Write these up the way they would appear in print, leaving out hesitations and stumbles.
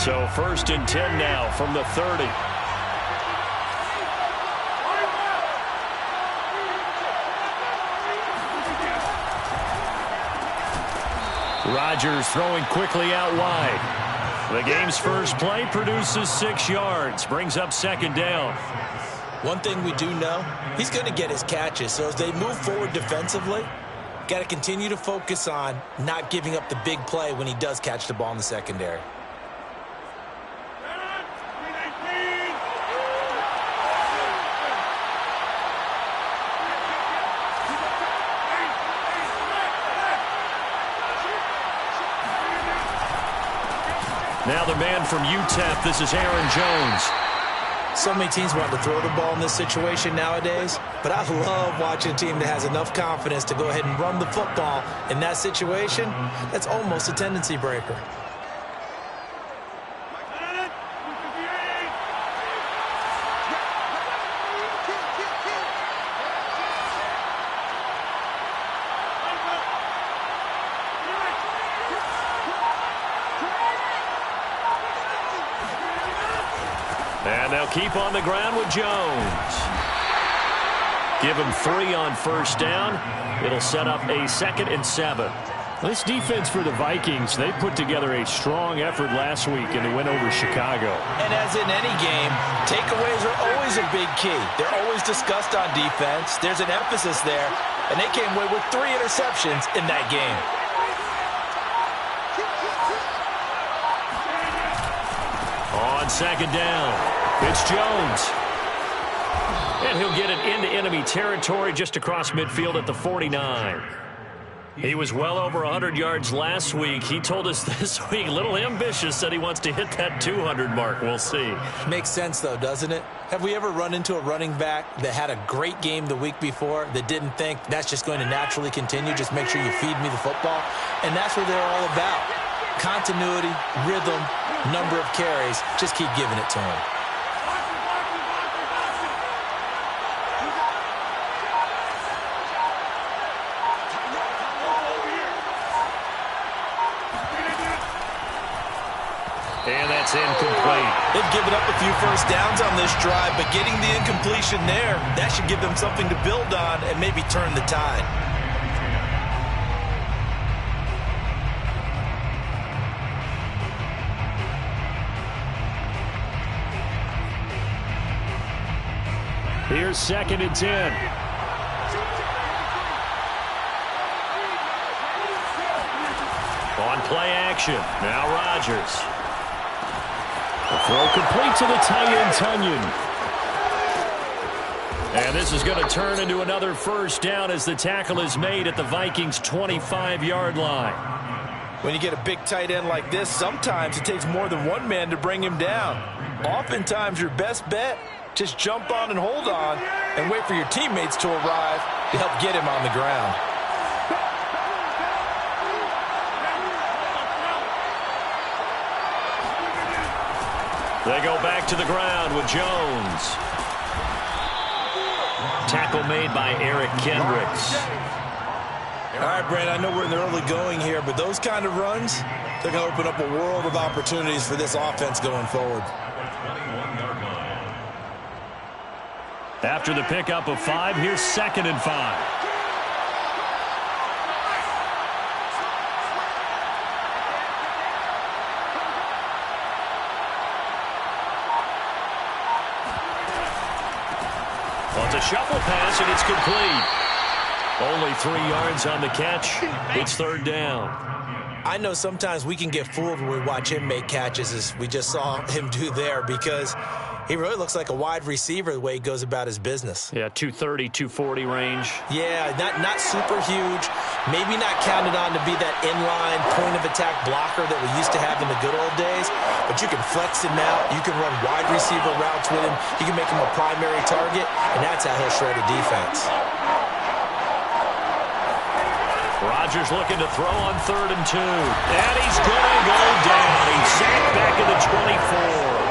So 1st and 10 now from the 30. Rodgers throwing quickly out wide. The game's first play produces 6 yards, brings up 2nd down. One thing we do know, he's going to get his catches. So as they move forward defensively, got to continue to focus on not giving up the big play when he does catch the ball in the secondary. Now the man from UTEP, this is Aaron Jones. So many teams want to throw the ball in this situation nowadays, but I love watching a team that has enough confidence to go ahead and run the football in that situation. That's almost a tendency breaker. And they'll keep on the ground with Jones. Give him 3 on 1st down. It'll set up a 2nd and 7. This defense for the Vikings, they put together a strong effort last week in the win over Chicago. And as in any game, takeaways are always a big key. They're always discussed on defense. There's an emphasis there, and they came away with 3 interceptions in that game. On 2nd down, it's Jones. And he'll get it into enemy territory just across midfield at the 49. He was well over 100 yards last week. He told us this week, a little ambitious, said he wants to hit that 200 mark. We'll see. Makes sense, though, doesn't it? Have we ever run into a running back that had a great game the week before that didn't think that's just going to naturally continue? Just make sure you feed me the football. And that's what they're all about. Continuity, rhythm, number of carries. Just keep giving it to him. And that's incomplete. They've given up a few first downs on this drive, but getting the incompletion there, that should give them something to build on and maybe turn the tide. Here's 2nd and 10. On play action, now Rodgers. The throw complete to the tight end, Tunyon. And this is going to turn into another 1st down as the tackle is made at the Vikings' 25-yard line. When you get a big tight end like this, sometimes it takes more than one man to bring him down. Oftentimes, your best bet, just jump on and hold on and wait for your teammates to arrive to help get him on the ground. They go back to the ground with Jones. Tackle made by Eric Kendricks. All right, Brent, I know we're in the early going here, but those kind of runs, they're going to open up a world of opportunities for this offense going forward. After the pickup of 5, here's 2nd and 5. Well, it's a shuffle pass, and it's complete. Only 3 yards on the catch. It's 3rd down. I know sometimes we can get fooled when we watch him make catches, as we just saw him do there, because he really looks like a wide receiver the way he goes about his business. Yeah, 230, 240 range. Yeah, not super huge. Maybe not counted on to be that inline point-of-attack blocker that we used to have in the good old days, but you can flex him out. You can run wide receiver routes with him. You can make him a primary target, and that's how he'll shred a defense. Rodgers looking to throw on 3rd and 2. And he's going to go down. He's sacked back at the 24.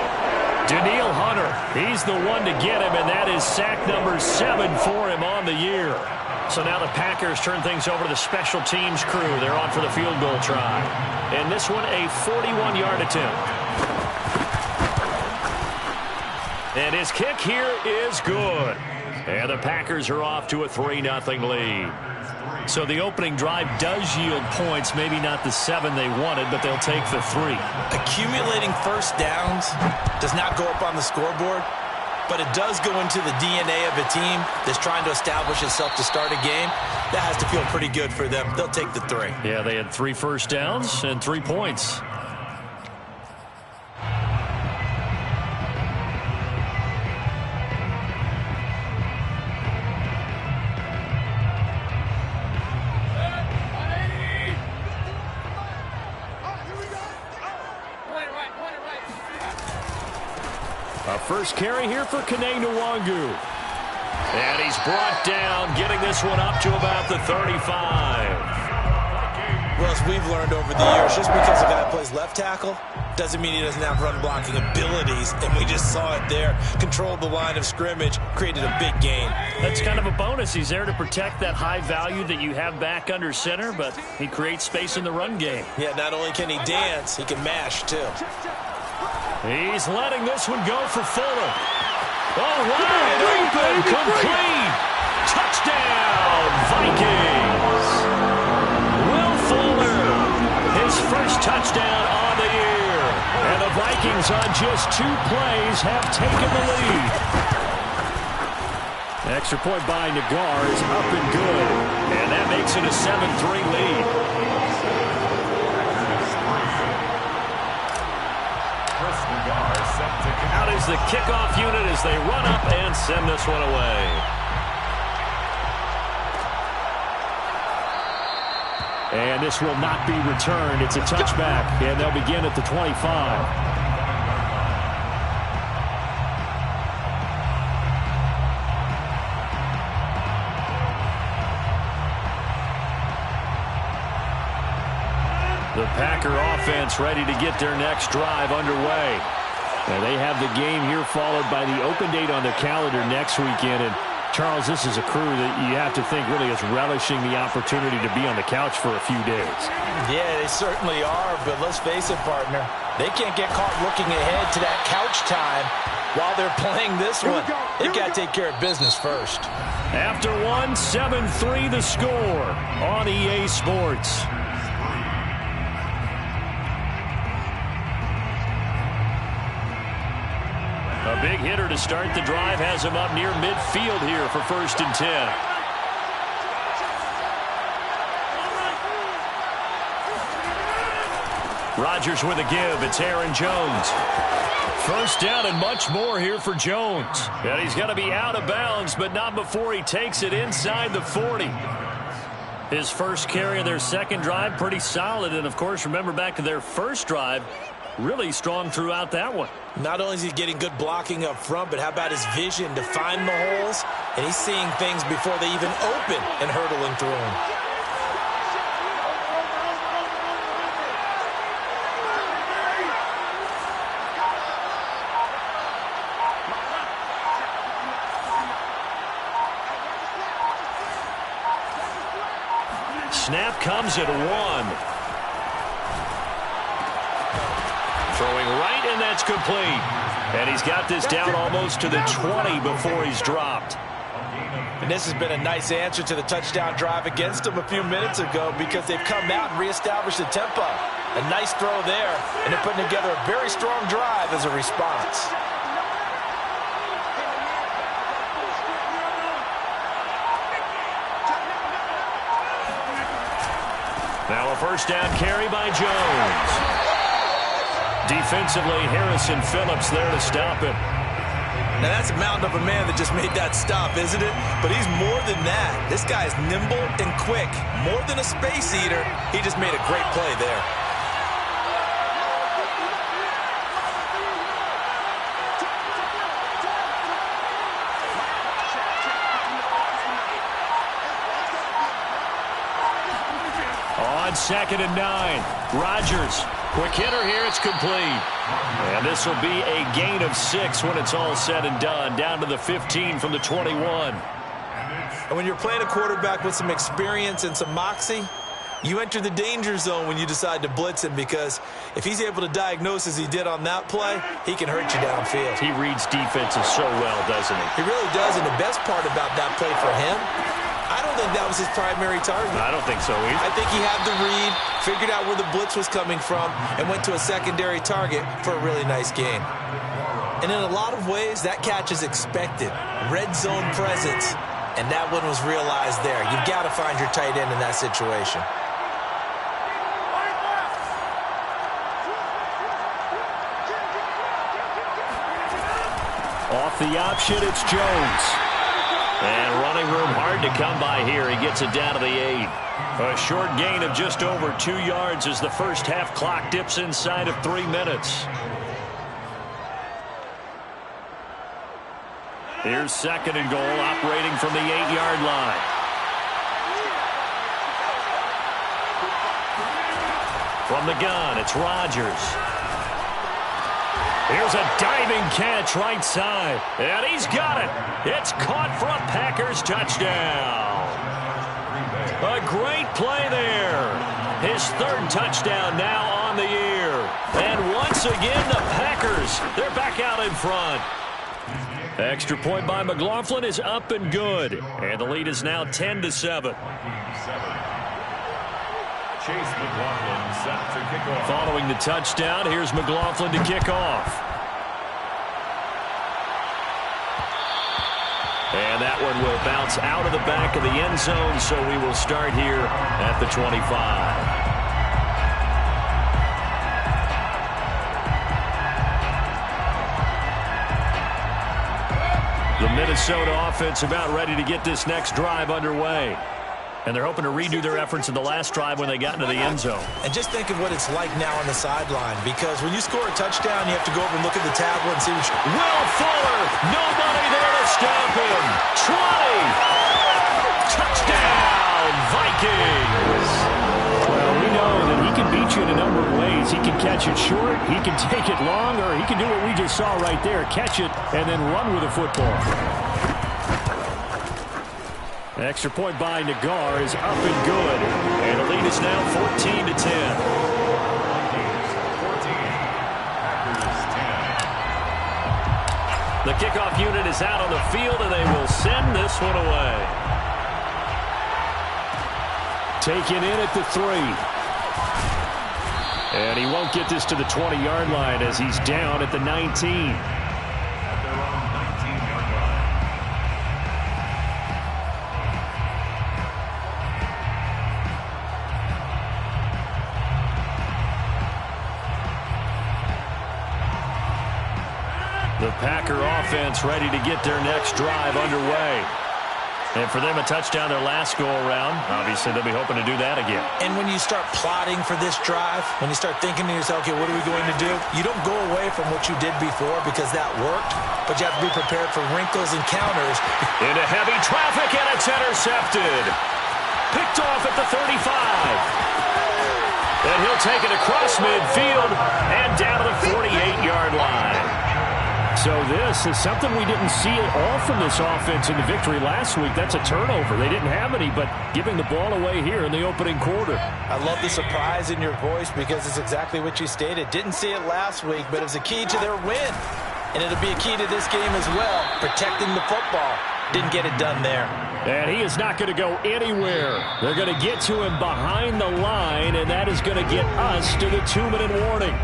Danielle Hunter, he's the one to get him, and that is sack number 7 for him on the year. So now the Packers turn things over to the special teams crew. They're on for the field goal try. And this one, a 41-yard attempt. And his kick here is good. And the Packers are off to a 3-0 lead. So the opening drive does yield points, maybe not the 7 they wanted, but they'll take the 3. Accumulating first downs does not go up on the scoreboard, but it does go into the DNA of a team that's trying to establish itself to start a game. That has to feel pretty good for them. They'll take the 3. Yeah, they had 3 first downs and 3 points. First carry here for Kene Nwangu. And he's brought down, getting this one up to about the 35. Well, as we've learned over the years, just because a guy plays left tackle doesn't mean he doesn't have run blocking abilities. And we just saw it there. Controlled the line of scrimmage, created a big gain. That's kind of a bonus. He's there to protect that high value that you have back under center, but he creates space in the run game. Yeah, not only can he dance, he can mash, too. He's letting this one go for Fuller. Oh, wide open, complete. Touchdown, Vikings. Will Fuller, his first touchdown on the year. And the Vikings on just 2 plays have taken the lead. Extra point by Nagar is up and good. And that makes it a 7-3 lead. Out is the kickoff unit as they run up and send this one away. And this will not be returned. It's a touchback, and they'll begin at the 25. The Packer offense ready to get their next drive underway. And they have the game here followed by the open date on their calendar next weekend. And Charles, this is a crew that you have to think really is relishing the opportunity to be on the couch for a few days. Yeah, they certainly are, but let's face it, partner. They can't get caught looking ahead to that couch time while they're playing this one. They've got to take care of business first. After 7-3 the score on EA Sports. A big hitter to start the drive has him up near midfield here for 1st and 10. Rodgers with a give. It's Aaron Jones. First down and much more here for Jones. And he's going to be out of bounds, but not before he takes it inside the 40. His first carry of their second drive, pretty solid. And, of course, remember back to their first drive, really strong throughout that one. Not only is he getting good blocking up front, but how about his vision to find the holes? And he's seeing things before they even open and hurtling through them. Snap comes at 1. Throwing right, and that's complete. And he's got this down almost to the 20 before he's dropped. And this has been a nice answer to the touchdown drive against them a few minutes ago because they've come out and reestablished the tempo. A nice throw there, and they're putting together a very strong drive as a response. Now a first down carry by Jones. Defensively, Harrison Phillips there to stop it. Now that's a mountain of a man that just made that stop, isn't it? But he's more than that. This guy is nimble and quick. More than a space eater, he just made a great play there. On 2nd and 9, Rodgers. Quick hitter here, it's complete. And this will be a gain of 6 when it's all said and done, down to the 15 from the 21. And when you're playing a quarterback with some experience and some moxie, You enter the danger zone when you decide to blitz him, because if he's able to diagnose as he did on that play, he can hurt you downfield. He reads defenses so well, doesn't he? He really does, and the best part about that play for him, I don't think that was his primary target. I don't think so either. I think he had the read, figured out where the blitz was coming from, and went to a secondary target for a really nice gain. And in a lot of ways, that catch is expected. Red zone presence, and that one was realized there. You've got to find your tight end in that situation. Off the option, it's Jones. And running room hard to come by here. He gets it down to the 8. A short gain of just over 2 yards as the first half clock dips inside of 3 minutes. Here's 2nd and goal, operating from the 8-yard line. From the gun, it's Rodgers. Here's a diving catch right side, and he's got it. It's caught for a Packers touchdown. A great play there. His 3rd touchdown now on the year. And once again, the Packers, they're back out in front. Extra point by McLaughlin is up and good. And the lead is now 10-7. Chase McLaughlin set to kick off. Following the touchdown, here's McLaughlin to kick off. And that one will bounce out of the back of the end zone, so we will start here at the 25. The Minnesota offense about ready to get this next drive underway. And they're hoping to redo their efforts in the last drive when they got into the end zone. And just think of what it's like now on the sideline, because when you score a touchdown, you have to go over and look at the tablet and see what Will Fuller, nobody there to stop him. 20. Touchdown, Vikings. Well, we know that he can beat you in a number of ways. He can catch it short, he can take it long, or he can do what we just saw right there, catch it and then run with the football. Extra point by Nagar is up and good. And the lead is now 14-10. The kickoff unit is out on the field, and they will send this one away. Taken in at the 3. And he won't get this to the 20-yard line as he's down at the 19. The Packer offense ready to get their next drive underway. And for them, a touchdown their last go-around. Obviously, they'll be hoping to do that again. And when you start plotting for this drive, when you start thinking to yourself, okay, what are we going to do? You don't go away from what you did before because that worked, but you have to be prepared for wrinkles and counters. Into heavy traffic, and it's intercepted. Picked off at the 35. And he'll take it across midfield and down to the 48-yard line. So this is something we didn't see at all from this offense in the victory last week. That's a turnover. They didn't have any, but giving the ball away here in the opening quarter. I love the surprise in your voice because it's exactly what you stated. Didn't see it last week, but it was a key to their win. And it'll be a key to this game as well, protecting the football. Didn't get it done there. And he is not going to go anywhere. They're going to get to him behind the line, and that is going to get us to the 2-minute warning.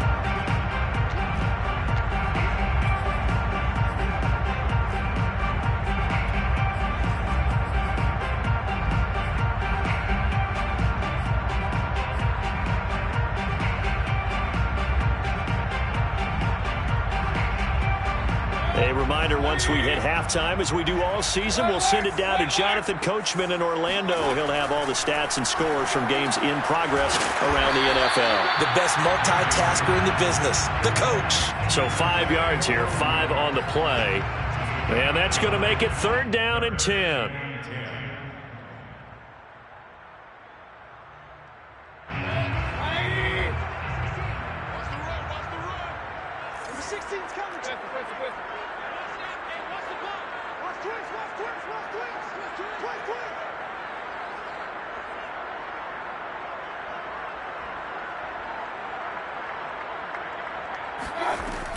A reminder, once we hit halftime, as we do all season, we'll send it down to Jonathan Coachman in Orlando. He'll have all the stats and scores from games in progress around the NFL. The best multitasker in the business, the coach. So 5 yards here, 5 on the play. And that's going to make it 3rd down and 10.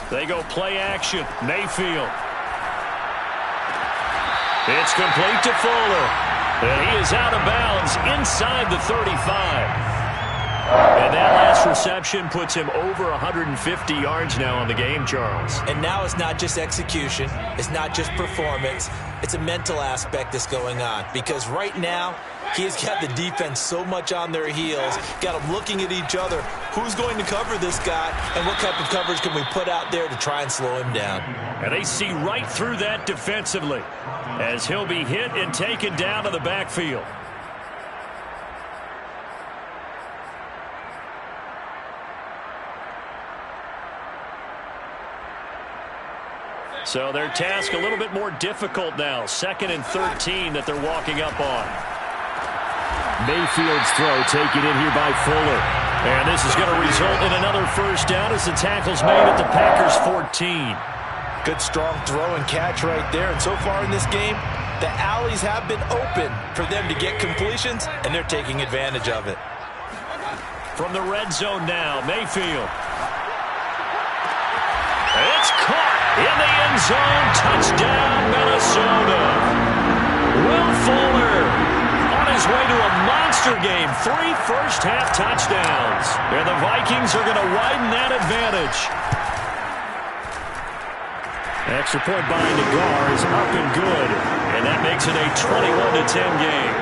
They go play action. Mayfield. It's complete to Fuller. And he is out of bounds inside the 35. And that last reception puts him over 150 yards now on the game, Charles. And now it's not just execution. It's not just performance. It's a mental aspect that's going on. Because right now, he's got the defense so much on their heels, got them looking at each other. Who's going to cover this guy, and what type of coverage can we put out there to try and slow him down? And they see right through that defensively as he'll be hit and taken down to the backfield. So their task a little bit more difficult now. 2nd and 13 that they're walking up on. Mayfield's throw taken in here by Fuller. And this is going to result in another first down as the tackle's made at the Packers 14. Good strong throw and catch right there. And so far in this game, the alleys have been open for them to get completions, and they're taking advantage of it. From the red zone now, Mayfield. It's caught in the end zone. Touchdown, Minnesota. Will Fuller on his way to a monster game. 3 first-half touchdowns. And the Vikings are going to widen that advantage. Extra point by Nagar is up and good. And that makes it a 21-10 game.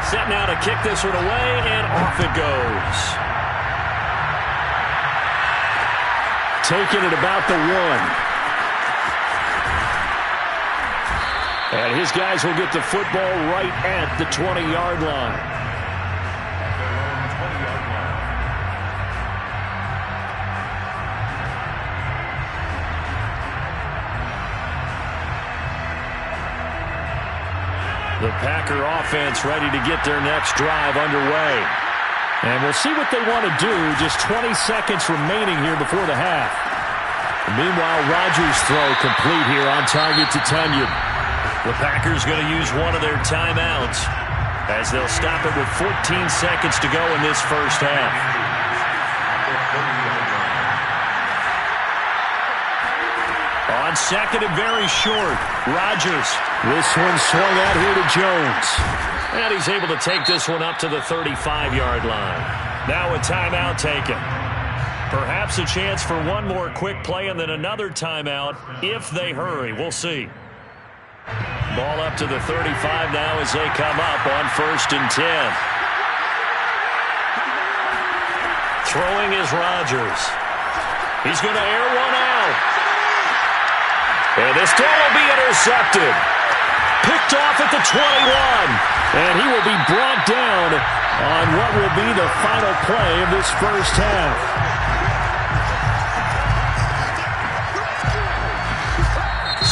Set now to kick this one away, and off it goes. Taking it about the 1. And his guys will get the football right at the 20-yard line. The Packer offense ready to get their next drive underway. And we'll see what they want to do. Just 20 seconds remaining here before the half. Meanwhile, Rodgers' throw complete here on target to Tunyon. The Packers going to use one of their timeouts as they'll stop it with 14 seconds to go in this first half. On 2nd and very short, Rodgers. This one swung out here to Jones. And he's able to take this one up to the 35-yard line. Now a timeout taken. Perhaps a chance for one more quick play and then another timeout if they hurry. We'll see. Ball up to the 35 now as they come up on 1st and 10. Throwing is Rodgers. He's going to air one out. And this throw will be intercepted. Picked off at the 21. And he will be brought down on what will be the final play of this first half.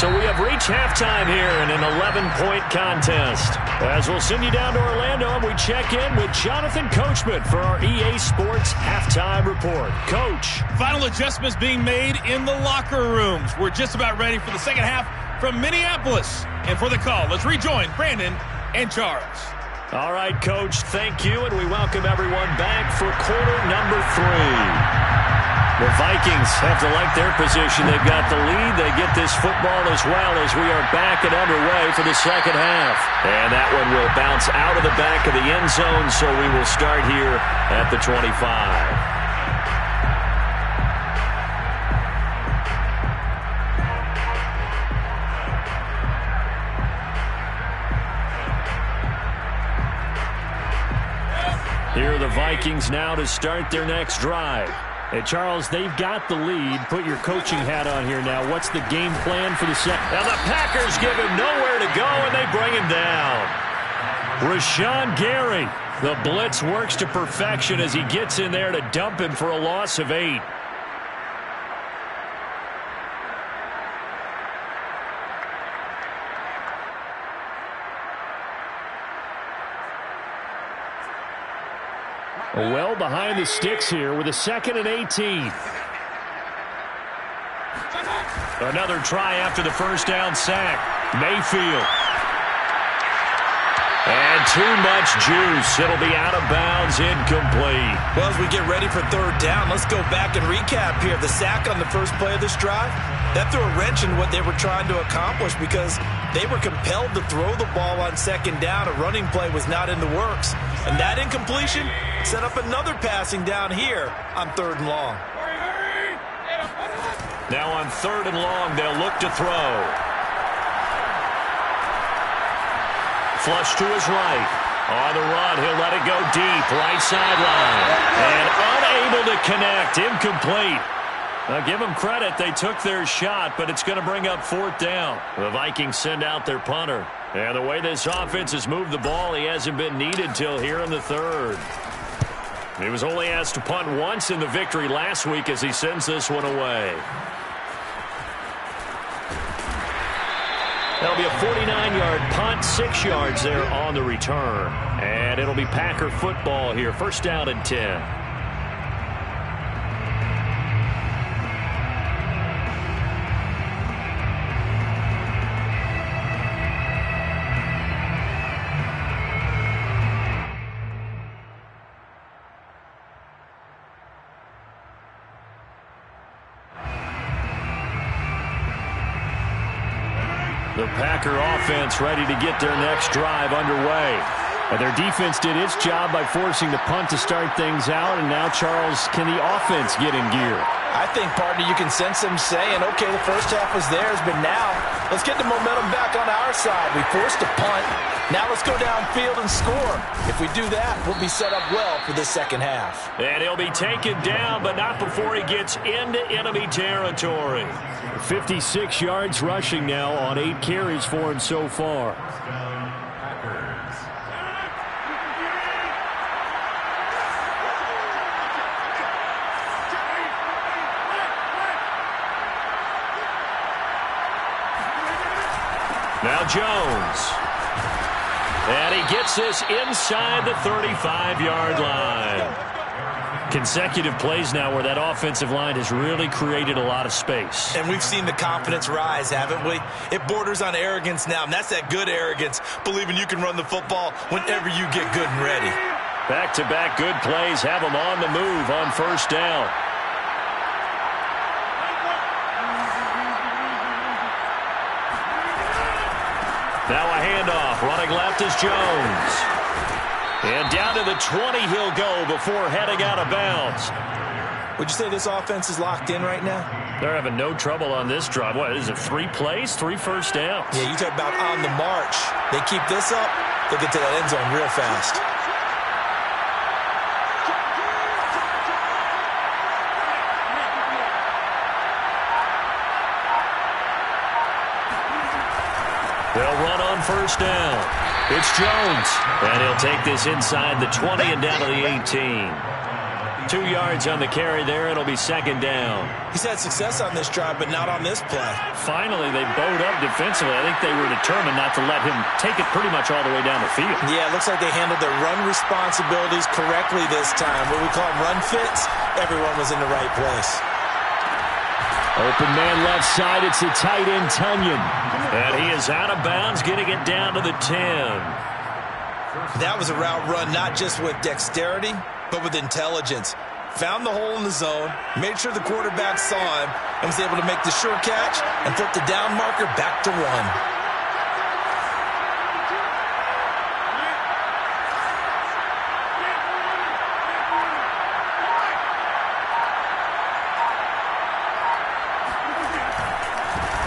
So we have reached halftime here in an 11-point contest. As we'll send you down to Orlando and we check in with Jonathan Coachman for our EA Sports Halftime Report. Coach. Final adjustments being made in the locker rooms. We're just about ready for the second half from Minneapolis. And for the call, let's rejoin Brandon and Charles. All right, Coach, thank you, and we welcome everyone back for quarter number 3. The Vikings have to like their position. They've got the lead. They get this football as well as we are back and underway for the second half. And that one will bounce out of the back of the end zone, so we will start here at the 25. Here are the Vikings now to start their next drive. Hey, Charles, they've got the lead. Put your coaching hat on here now. What's the game plan for the second? Now the Packers give him nowhere to go, and they bring him down. Rashawn Gary. The blitz works to perfection as he gets in there to dump him for a loss of 8. Well behind the sticks here with a 2nd and 18. Another try after the first down sack. Mayfield. And too much juice. It'll be out of bounds, incomplete. Well, as we get ready for third down, let's go back and recap here. The sack on the first play of this drive, that threw a wrench in what they were trying to accomplish because they were compelled to throw the ball on second down. A running play was not in the works. And that incompletion set up another passing down here on third and long. Now on third and long, they'll look to throw. Flush to his right. On the run, he'll let it go deep. Right sideline. And unable to connect. Incomplete. Now, give them credit. They took their shot, but it's going to bring up fourth down. The Vikings send out their punter. And the way this offense has moved the ball, he hasn't been needed till here in the third. He was only asked to punt once in the victory last week as he sends this one away. That'll be a 49-yard punt, 6 yards there on the return. And it'll be Packer football here. First down and 10. The Packer offense ready to get their next drive underway. And their defense did its job by forcing the punt to start things out. And now, Charles, can the offense get in gear? I think, partner, you can sense them saying, okay, the first half was theirs, but now let's get the momentum back on our side. We forced a punt. Now let's go downfield and score. If we do that, we'll be set up well for this second half. And he'll be taken down, but not before he gets into enemy territory. 56 yards rushing now on 8 carries for him so far. Now Jones. And he gets this inside the 35-yard line. Consecutive plays now where that offensive line has really created a lot of space. And we've seen the confidence rise, haven't we? It borders on arrogance now, and that's that good arrogance, believing you can run the football whenever you get good and ready. Back-to-back good plays have them on the move on first down. Now a handoff. Running left is Jones. And down to the 20 he'll go before heading out of bounds. Would you say this offense is locked in right now? They're having no trouble on this drive. What is it, 3 plays, 3 first downs? Yeah, you talk about on the march. They keep this up, they'll get to that end zone real fast. They'll run on first down. It's Jones. And he'll take this inside the 20 and down to the 18. 2 yards on the carry there. It'll be second down. He's had success on this drive, but not on this play. Finally, they bowed up defensively. I think they were determined not to let him take it pretty much all the way down the field. Yeah, it looks like they handled their run responsibilities correctly this time. What we call run fits, everyone was in the right place. Open man left side. It's the tight end, Tunyon. And he is out of bounds, getting it down to the 10. That was a route run not just with dexterity, but with intelligence. Found the hole in the zone, made sure the quarterback saw him, and was able to make the sure catch and flip the down marker back to 1.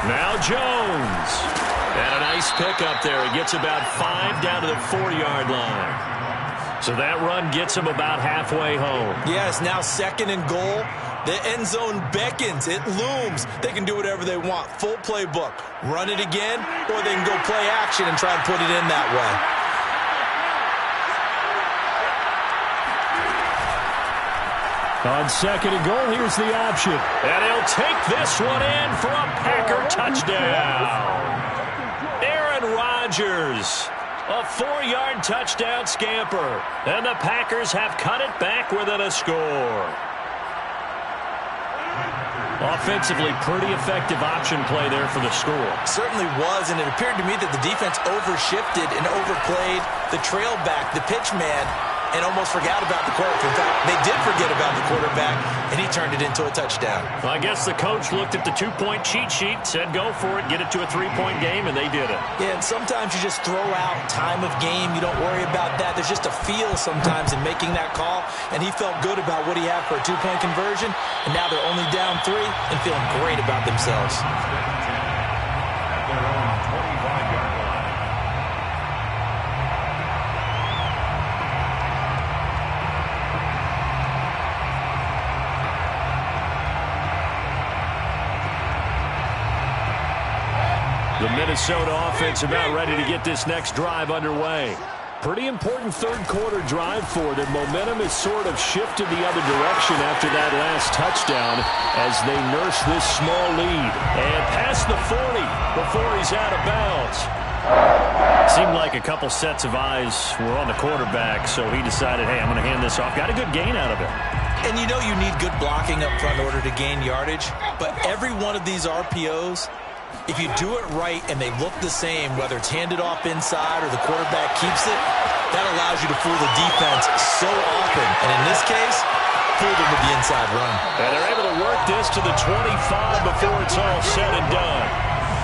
Now Jones. And a nice pickup there. He gets about 5 down to the 4-yard line. So that run gets him about halfway home. Yes, now second and goal. The end zone beckons. It looms. They can do whatever they want. Full playbook. Run it again, or they can go play action and try and put it in that way. On second and goal, here's the option. And he'll take this one in for a Packer touchdown. Aaron Rodgers, a 4-yard touchdown scamper. And the Packers have cut it back within a score. Offensively, pretty effective option play there for the score. Certainly was, and it appeared to me that the defense overshifted and overplayed the trail back, the pitch man, and almost forgot about the quarterback. In fact, they did forget about the quarterback, and he turned it into a touchdown. Well, I guess the coach looked at the two-point cheat sheet, said go for it, get it to a three-point game, and they did it. Yeah, and sometimes you just throw out time of game. You don't worry about that. There's just a feel sometimes in making that call, and he felt good about what he had for a two-point conversion, and now they're only down 3 and feeling great about themselves. At their own 25-yard line. The Minnesota offense about ready to get this next drive underway. Pretty important third-quarter drive for them. Momentum has sort of shifted the other direction after that last touchdown as they nurse this small lead. And past the 40 before he's out of bounds. Seemed like a couple sets of eyes were on the quarterback, so he decided, hey, I'm going to hand this off. Got a good gain out of it. And you know you need good blocking up front in order to gain yardage, but every one of these RPOs, if you do it right and they look the same, whether it's handed off inside or the quarterback keeps it, that allows you to fool the defense so often. And in this case, fool them with the inside run. And they're able to work this to the 25 before it's all said and done.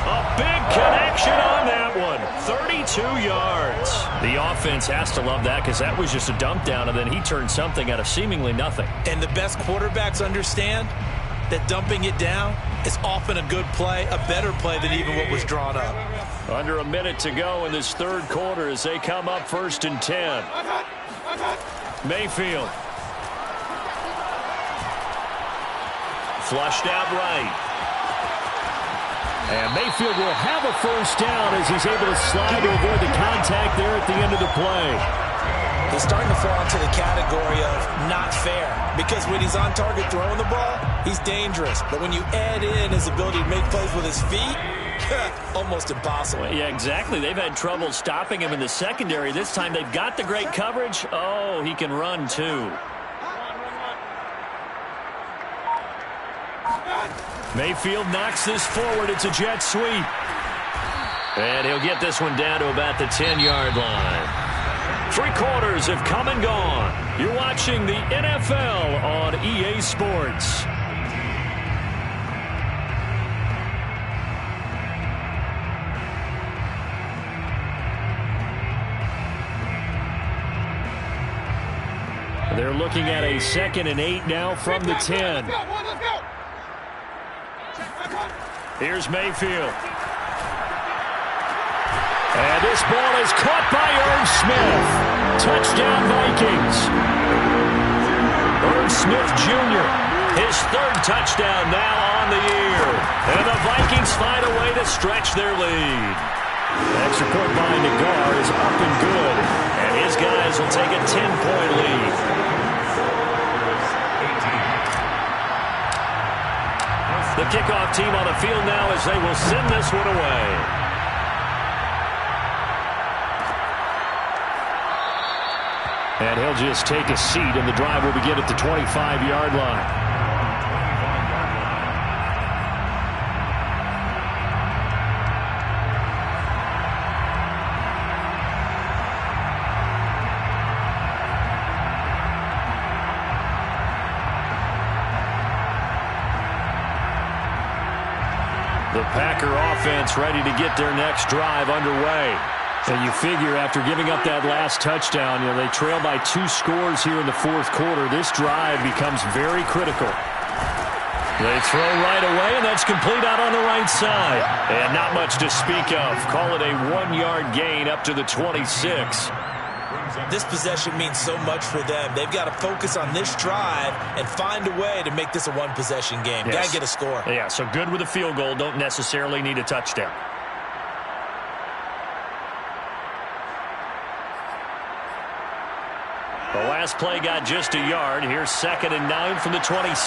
A big connection on that one. 32 yards. The offense has to love that because that was just a dump down, and then he turned something out of seemingly nothing. And the best quarterbacks understand that dumping it down is often a good play, a better play than even what was drawn up. Under a minute to go in this third quarter as they come up 1st and 10. Mayfield. Flushed out right. And Mayfield will have a first down as he's able to slide to avoid the contact there at the end of the play. He's starting to fall into the category of not fair because when he's on target throwing the ball, he's dangerous. But when you add in his ability to make plays with his feet, almost impossible. Yeah, exactly. They've had trouble stopping him in the secondary. This time they've got the great coverage. Oh, he can run too. Mayfield knocks this forward. It's a jet sweep. And he'll get this one down to about the 10-yard line. 3 quarters have come and gone. You're watching the NFL on EA Sports. They're looking at a 2nd and 8 now from the 10. Here's Mayfield. And this ball is caught by Irv Smith. Touchdown, Vikings. Irv Smith Jr., his 3rd touchdown now on the year. And the Vikings find a way to stretch their lead. Extra point by Nagar is up and good. And his guys will take a 10-point lead. The kickoff team on the field now as they will send this one away. And he'll just take a seat, and the drive will begin at the 25-yard line. The Packer offense ready to get their next drive underway. And you figure after giving up that last touchdown, they trail by 2 scores here in the 4th quarter. This drive becomes very critical. They throw right away, and that's complete out on the right side. And not much to speak of. Call it a 1-yard gain up to the 26. This possession means so much for them. They've got to focus on this drive and find a way to make this a one-possession game. Yes. Got to get a score. Yeah, so good with a field goal. Don't necessarily need a touchdown. The last play got just a yard. Here's 2nd and 9 from the 26.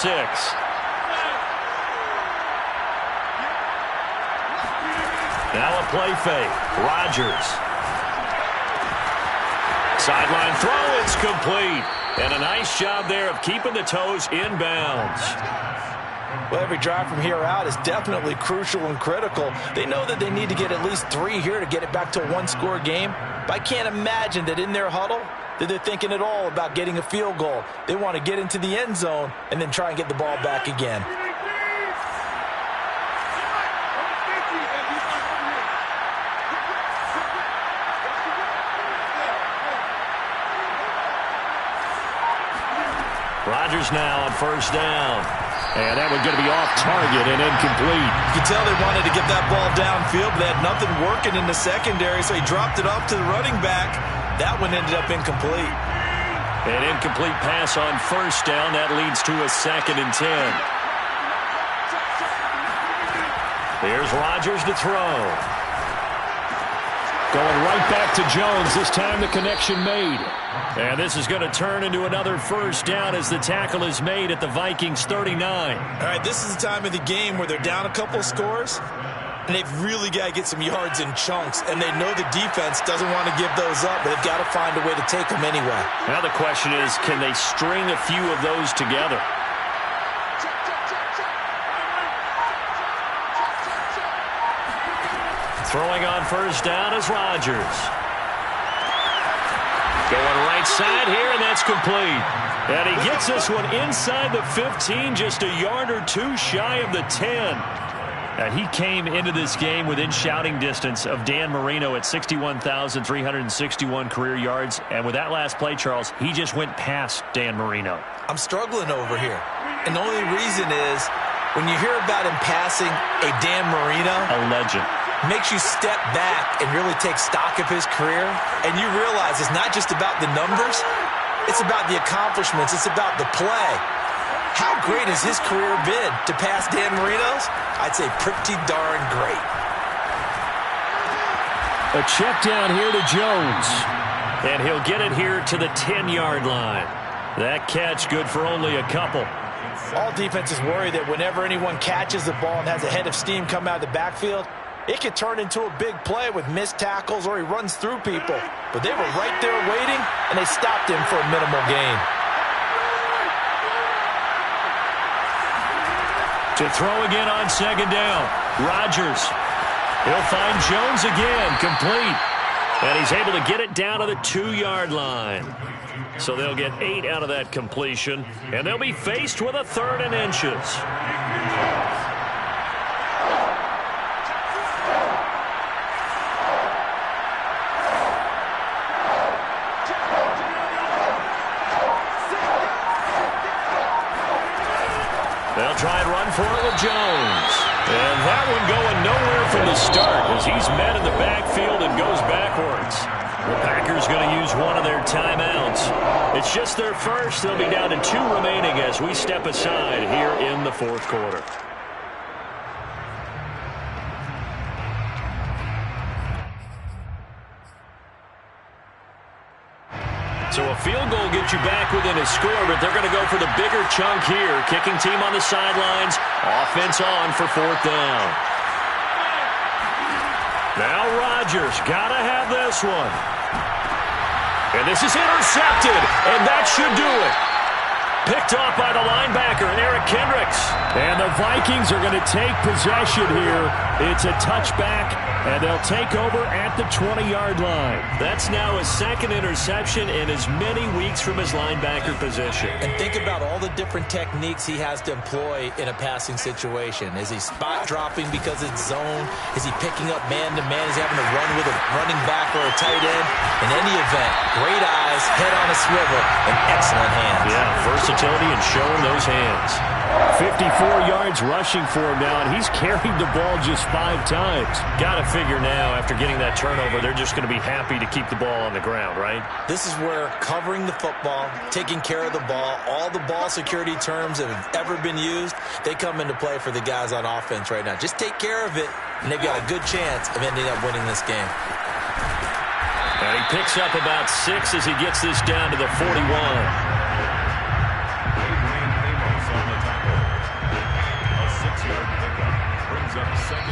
Now a play fake. Rodgers. Sideline throw. It's complete. And a nice job there of keeping the toes in bounds. Well, every drive from here out is definitely crucial and critical. They know that they need to get at least 3 here to get it back to a one-score game. But I can't imagine that in their huddle that they're thinking at all about getting a field goal. They want to get into the end zone and then try and get the ball back again. Rodgers now on first down. And that one's going to be off target and incomplete. You can tell they wanted to get that ball downfield, but they had nothing working in the secondary, so he dropped it off to the running back. That one ended up incomplete. An incomplete pass on first down. That leads to a 2nd and 10. Here's Rodgers to throw. Going right back to Jones. This time the connection made. And this is going to turn into another first down as the tackle is made at the Vikings 39. All right, this is the time of the game where they're down a couple of scores, and they've really got to get some yards in chunks, and they know the defense doesn't want to give those up, but they've got to find a way to take them anyway. Now the question is, can they string a few of those together? Throwing on first down is Rodgers. Going right side here, and that's complete. And he gets this one inside the 15, just a yard or two shy of the 10. And he came into this game within shouting distance of Dan Marino at 61,361 career yards. And with that last play, Charles, he just went past Dan Marino. I'm struggling over here. And the only reason is when you hear about him passing a Dan Marino, A legend. makes you step back and really take stock of his career, and you realize it's not just about the numbers, it's about the accomplishments, it's about the play. How great has his career been to pass Dan Marino's? I'd say pretty darn great. A check down here to Jones. And he'll get it here to the 10-yard line. That catch good for only a couple. All defenses worry that whenever anyone catches the ball and has a head of steam come out of the backfield, it could turn into a big play with missed tackles or he runs through people. But they were right there waiting, and they stopped him for a minimal gain. To throw again on second down. Rodgers. He'll find Jones again, complete. And he's able to get it down to the 2-yard line. So they'll get 8 out of that completion, and they'll be faced with a 3rd and inches. They'll try and run for it with Jones. And that one going nowhere from the start as he's met in the backfield and goes backwards. The Packers going to use one of their timeouts. It's just their first. They'll be down to 2 remaining as we step aside here in the 4th quarter. So a field goal gets you back within a score, but they're going to go for the bigger chunk here. Kicking team on the sidelines. Offense on for 4th down. Now Rodgers got to have this one. And this is intercepted, and that should do it. Picked off by the linebacker, Eric Kendricks. And the Vikings are going to take possession here. It's a touchback, and they'll take over at the 20-yard line. That's now his 2nd interception in as many weeks from his linebacker position. And think about all the different techniques he has to employ in a passing situation. Is he spot dropping because it's zone? Is he picking up man-to-man? Is he having to run with a running back or a tight end? In any event, great eyes, head on a swivel, and excellent hands. Yeah, versatility and showing those hands. 54 yards rushing for him now, and he's carried the ball just 5 times. Got to figure now, after getting that turnover, they're just going to be happy to keep the ball on the ground, right? This is where covering the football, taking care of the ball, all the ball security terms that have ever been used, they come into play for the guys on offense right now. Just take care of it, and they've got a good chance of ending up winning this game. And he picks up about 6 as he gets this down to the 41.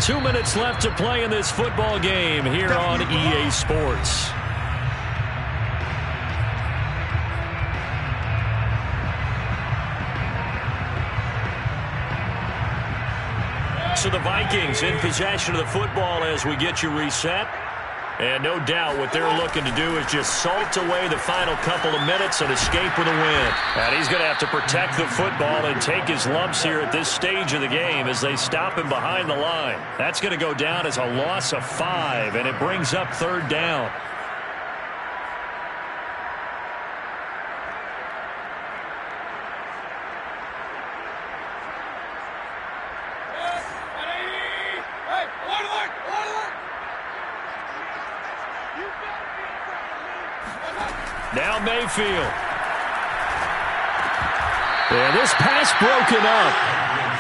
2 minutes left to play in this football game here on EA Sports. So the Vikings in possession of the football as we get you reset. And no doubt what they're looking to do is just salt away the final couple of minutes and escape with a win. And he's going to have to protect the football and take his lumps here at this stage of the game as they stop him behind the line. That's going to go down as a loss of 5, and it brings up 3rd down. Now Mayfield. And this pass broken up.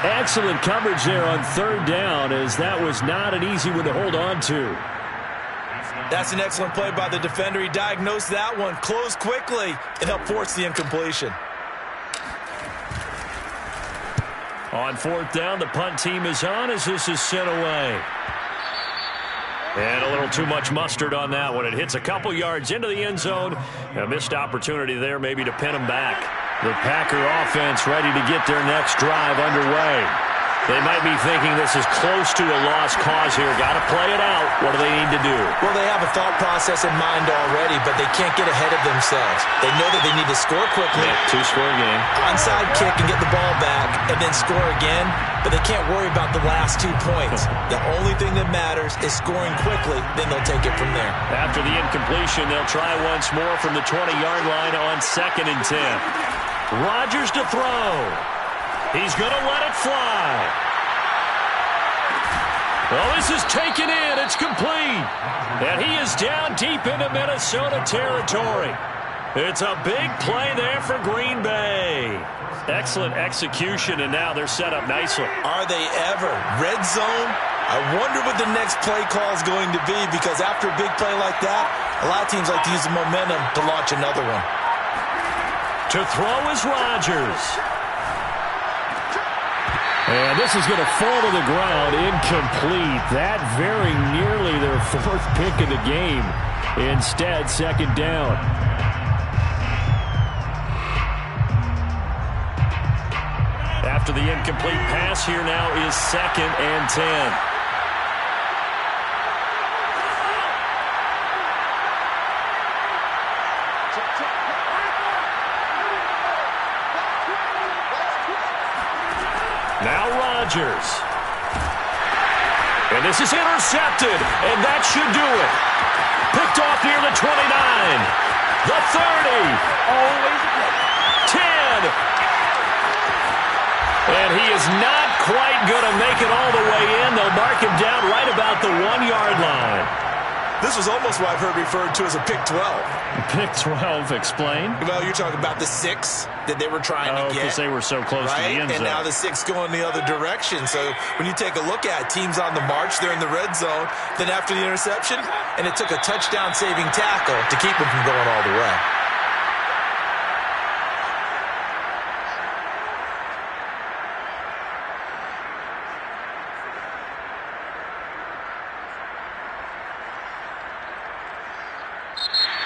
Excellent coverage there on 3rd down, as that was not an easy one to hold on to. That's an excellent play by the defender. He diagnosed that one, closed quickly, and helped force the incompletion. On 4th down, the punt team is on as this is sent away. And a little too much mustard on that one. It hits a couple yards into the end zone. A missed opportunity there maybe to pin them back. The Packer offense ready to get their next drive underway. They might be thinking this is close to a lost cause here. Got to play it out. What do they need to do? Well, they have a thought process in mind already, but they can't get ahead of themselves. They know that they need to score quickly. Yeah, 2-score game. Onside kick and get the ball back and then score again, but they can't worry about the last 2 points. The only thing that matters is scoring quickly, then they'll take it from there. After the incompletion, they'll try once more from the 20-yard line on 2nd and 10. Rodgers to throw. He's going to let it fly. Well, this is taken in. It's complete. And he is down deep into Minnesota territory. It's a big play there for Green Bay. Excellent execution, and now they're set up nicely. Are they ever? Red zone? I wonder what the next play call is going to be, because after a big play like that, a lot of teams like to use the momentum to launch another one. To throw is Rodgers. And this is going to fall to the ground, incomplete. That very nearly their 4th pick of the game. Instead, 2nd down. After the incomplete pass, here now is 2nd and 10. Now Rodgers. And this is intercepted, and that should do it. Picked off near the 29. The 30. 10. And he is not quite going to make it all the way in. They'll mark him down right about the 1-yard line. This was almost what I've heard referred to as a pick 12. Pick 12, explain. Well, you're talking about the 6 that they were trying to get. Because they were so close to the end zone. And now the 6 going the other direction. So when you take a look at teams on the march, they're in the red zone. Then after the interception, and it took a touchdown-saving tackle to keep them from going all the way.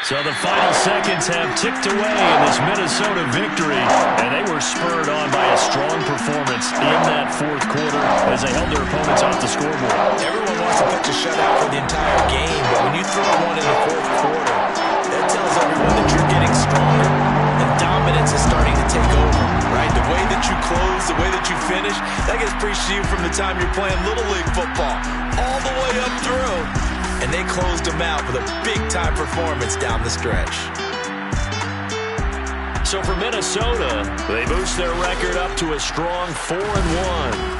So the final seconds have ticked away in this Minnesota victory, and they were spurred on by a strong performance in that 4th quarter as they held their opponents off the scoreboard. Everyone wants to pitch a shutout for the entire game, but when you throw one in the 4th quarter, that tells everyone that you're getting stronger, and dominance is starting to take over, right? The way that you close, the way that you finish, that gets preached to you from the time you're playing Little League football all the way up through. And they closed them out with a big-time performance down the stretch. So for Minnesota, they boost their record up to a strong 4-1.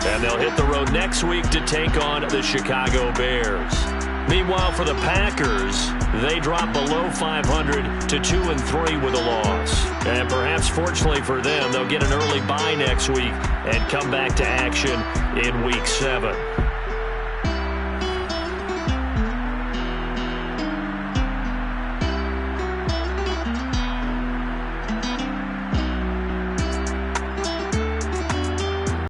And they'll hit the road next week to take on the Chicago Bears. Meanwhile, for the Packers, they drop below 500 to 2-3 with a loss. And perhaps fortunately for them, they'll get an early bye next week and come back to action in Week 7.